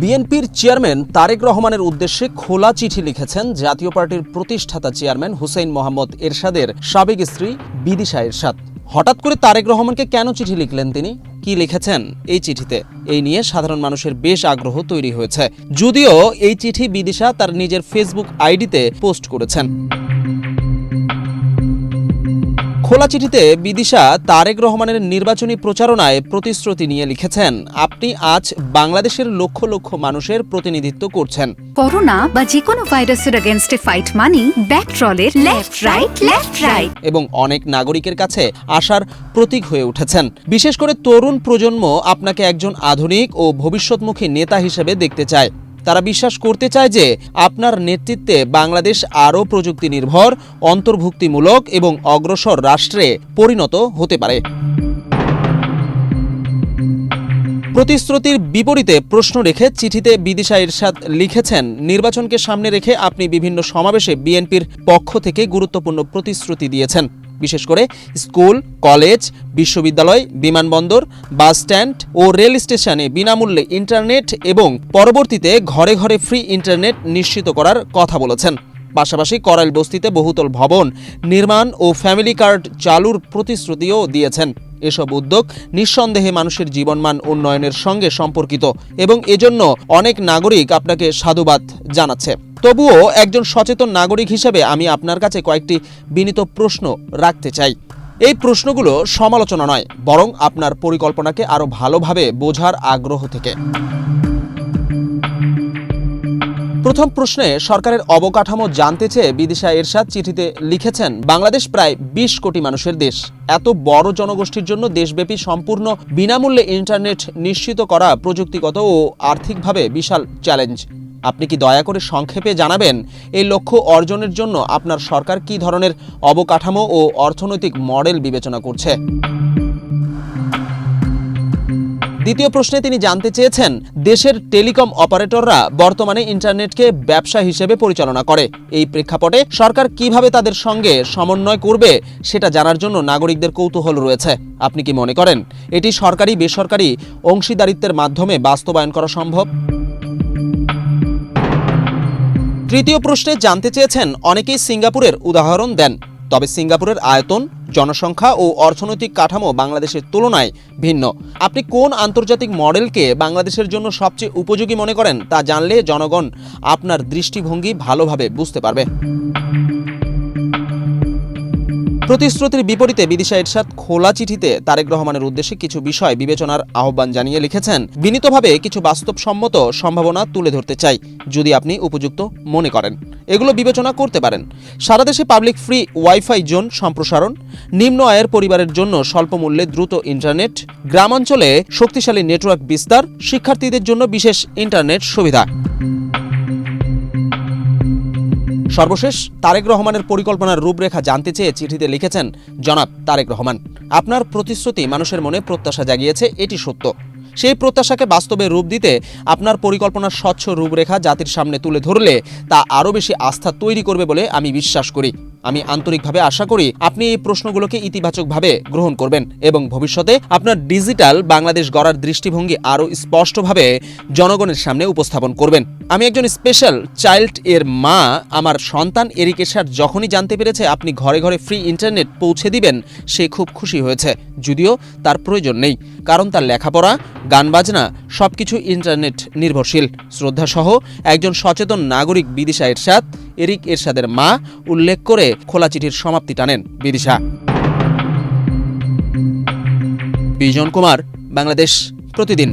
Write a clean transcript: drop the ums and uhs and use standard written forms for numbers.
বিএনপির চেয়ারম্যান তারেক রহমানের উদ্দেশ্যে খোলা চিঠি লিখেছেন জাতীয় পার্টির প্রতিষ্ঠাতা চেয়ারম্যান হুসেইন মোহাম্মদ এরশাদের সাবেক স্ত্রী বিদিশা এরশাদ। হঠাৎ করে তারেক রহমানকে কেন চিঠি লিখলেন তিনি, কি লিখেছেন এই চিঠিতে, এই নিয়ে সাধারণ মানুষের বেশ আগ্রহ তৈরি হয়েছে। যদিও এই চিঠি বিদিশা তার নিজের ফেসবুক আইডিতে পোস্ট করেছেন। খোলা চিঠিতে বিদিশা তারেক রহমানের নির্বাচনী প্রচারণায় প্রতিশ্রুতি নিয়ে লিখেছেন, আপনি আজ বাংলাদেশের লক্ষ লক্ষ মানুষের প্রতিনিধিত্ব করছেন। করোনা বা যে কোনো ভাইরাসের এগেইনস্টে ফাইট মানি ব্যাকট্রলের লেফট রাইট এবং অনেক নাগরিকের কাছে আশার প্রতীক হয়ে উঠেছেন। বিশেষ করে তরুণ প্রজন্ম আপনাকে একজন আধুনিক ও ভবিষ্যৎমুখী নেতা হিসেবে দেখতে চায়। তারা বিশ্বাস করতে চায় যে আপনার নেতৃত্বে বাংলাদেশ আরও প্রযুক্তি নির্ভর, অন্তর্ভুক্তিমূলক এবং অগ্রসর রাষ্ট্রে পরিণত হতে পারে। প্রতিশ্রুতির বিপরীতে প্রশ্ন রেখে চিঠিতে বিদিশা এরশাদ লিখেছেন, নির্বাচনকে সামনে রেখে আপনি বিভিন্ন সমাবেশে বিএনপির পক্ষ থেকে গুরুত্বপূর্ণ প্রতিশ্রুতি দিয়েছেন। বিশেষ করে স্কুল, কলেজ, বিশ্ববিদ্যালয়, বিমানবন্দর, বাস স্ট্যান্ড ও রেল স্টেশনে বিনামূল্যে ইন্টারনেট এবং পরবর্তীতে ঘরে ঘরে ফ্রি ইন্টারনেট নিশ্চিত করার কথা বলেছেন। পাশাপাশি করাইল বস্তিতে বহুতল ভবন নির্মাণ ও ফ্যামিলি কার্ড চালুর প্রতিশ্রুতিও দিয়েছেন। এসব উদ্যোগ নিঃসন্দেহে মানুষের জীবনমান উন্নয়নের সঙ্গে সম্পর্কিত এবং এজন্য অনেক নাগরিক আপনাকে সাধুবাদ জানাচ্ছে। তবুও একজন সচেতন নাগরিক হিসেবে আমি আপনার কাছে কয়েকটি বিনীত প্রশ্ন রাখতে চাই। এই প্রশ্নগুলো সমালোচনা নয়, বরং আপনার পরিকল্পনাকে আরও ভালোভাবে বোঝার আগ্রহ থেকে। প্রথম প্রশ্নে সরকারের অবকাঠামো জানতে চেয়ে বিদিশা এরশাদ চিঠিতে লিখেছেন, বাংলাদেশ প্রায় 20 কোটি মানুষের দেশ। এত বড় জনগোষ্ঠীর জন্য দেশব্যাপী সম্পূর্ণ বিনামূল্যে ইন্টারনেট নিশ্চিত করা প্রযুক্তিগত ও আর্থিকভাবে বিশাল চ্যালেঞ্জ। আপনি কি দয়া করে সংক্ষেপে জানাবেন এই লক্ষ্য অর্জনের জন্য আপনার সরকার কী ধরনের অবকাঠামো ও অর্থনৈতিক মডেল বিবেচনা করছে? দ্বিতীয় প্রশ্নে তিনি জানতে চেয়েছেন, দেশের টেলিকম অপারেটররা বর্তমানে ইন্টারনেটকে ব্যবসা হিসেবে পরিচালনা করে। এই প্রেক্ষাপটে সরকার কিভাবে তাদের সঙ্গে সমন্বয় করবে সেটা জানার জন্য নাগরিকদের কৌতূহল রয়েছে। আপনি কি মনে করেন এটি সরকারি বেসরকারি অংশীদারিত্বের মাধ্যমে বাস্তবায়ন করা সম্ভব? তৃতীয় প্রশ্নে জানতে চেয়েছেন, অনেকেই সিঙ্গাপুরের উদাহরণ দেন, তবে সিঙ্গাপুরের আয়তন, জনসংখ্যা ও অর্থনৈতিক কাঠামো বাংলাদেশের তুলনায় ভিন্ন। আপনি কোন আন্তর্জাতিক মডেলকে বাংলাদেশের জন্য সবচেয়ে উপযোগী মনে করেন তা জানলে জনগণ আপনার দৃষ্টিভঙ্গি ভালোভাবে বুঝতে পারবে। প্রতিশ্রুতির বিপরীতে বিদিশা এরশাদ খোলা চিঠিতে তারেক রহমানের উদ্দেশ্যে কিছু বিষয় বিবেচনার আহ্বান জানিয়ে লিখেছেন, বিনীতভাবে কিছু বাস্তবসম্মত সম্ভাবনা তুলে ধরতে চাই। যদি আপনি উপযুক্ত মনে করেন এগুলো বিবেচনা করতে পারেন। সারা দেশে পাবলিক ফ্রি ওয়াইফাই জোন সম্প্রসারণ, নিম্ন আয়ের পরিবারের জন্য স্বল্প মূল্যে দ্রুত ইন্টারনেট, গ্রামাঞ্চলে শক্তিশালী নেটওয়ার্ক বিস্তার, শিক্ষার্থীদের জন্য বিশেষ ইন্টারনেট সুবিধা। সর্বশেষ তারেক রহমানের পরিকল্পনার রূপরেখা জানতে চেয়ে চিঠিতে লিখেছেন, জনাব তারেক রহমান, আপনার প্রতিশ্রুতি মানুষের মনে প্রত্যাশা জাগিয়েছে, এটি সত্য। সেই প্রত্যাশাকে বাস্তবে রূপ দিতে আপনার পরিকল্পনার স্বচ্ছ রূপরেখা জাতির সামনে তুলে ধরলে তা আরও বেশি আস্থা তৈরি করবে বলে আমি বিশ্বাস করি। আমি আন্তরিকভাবে আশা করি আপনি এই প্রশ্নগুলোকে ইতিবাচকভাবে গ্রহণ করবেন এবং ভবিষ্যতে আপনার ডিজিটাল বাংলাদেশ গড়ার দৃষ্টিভঙ্গি আরও স্পষ্টভাবে জনগণের সামনে উপস্থাপন করবেন। আমি একজন স্পেশাল চাইল্ড এর মা। আমার সন্তান এরিক এরশাদ যখনই জানতে পেরেছে আপনি ঘরে ঘরে ফ্রি ইন্টারনেট পৌঁছে দিবেন, সে খুব খুশি হয়েছে। যদিও তার প্রয়োজন নেই, কারণ তার লেখাপড়া, গান বাজনা সবকিছু ইন্টারনেট নির্ভরশীল। শ্রদ্ধাসহ একজন সচেতন নাগরিক বিদিশা এরশাদ, এরিক এরশাদের মা, উল্লেখ করে খোলা চিঠির সমাপ্তি টানেন বিদিশা। বিজন কুমার, বাংলাদেশ প্রতিদিন।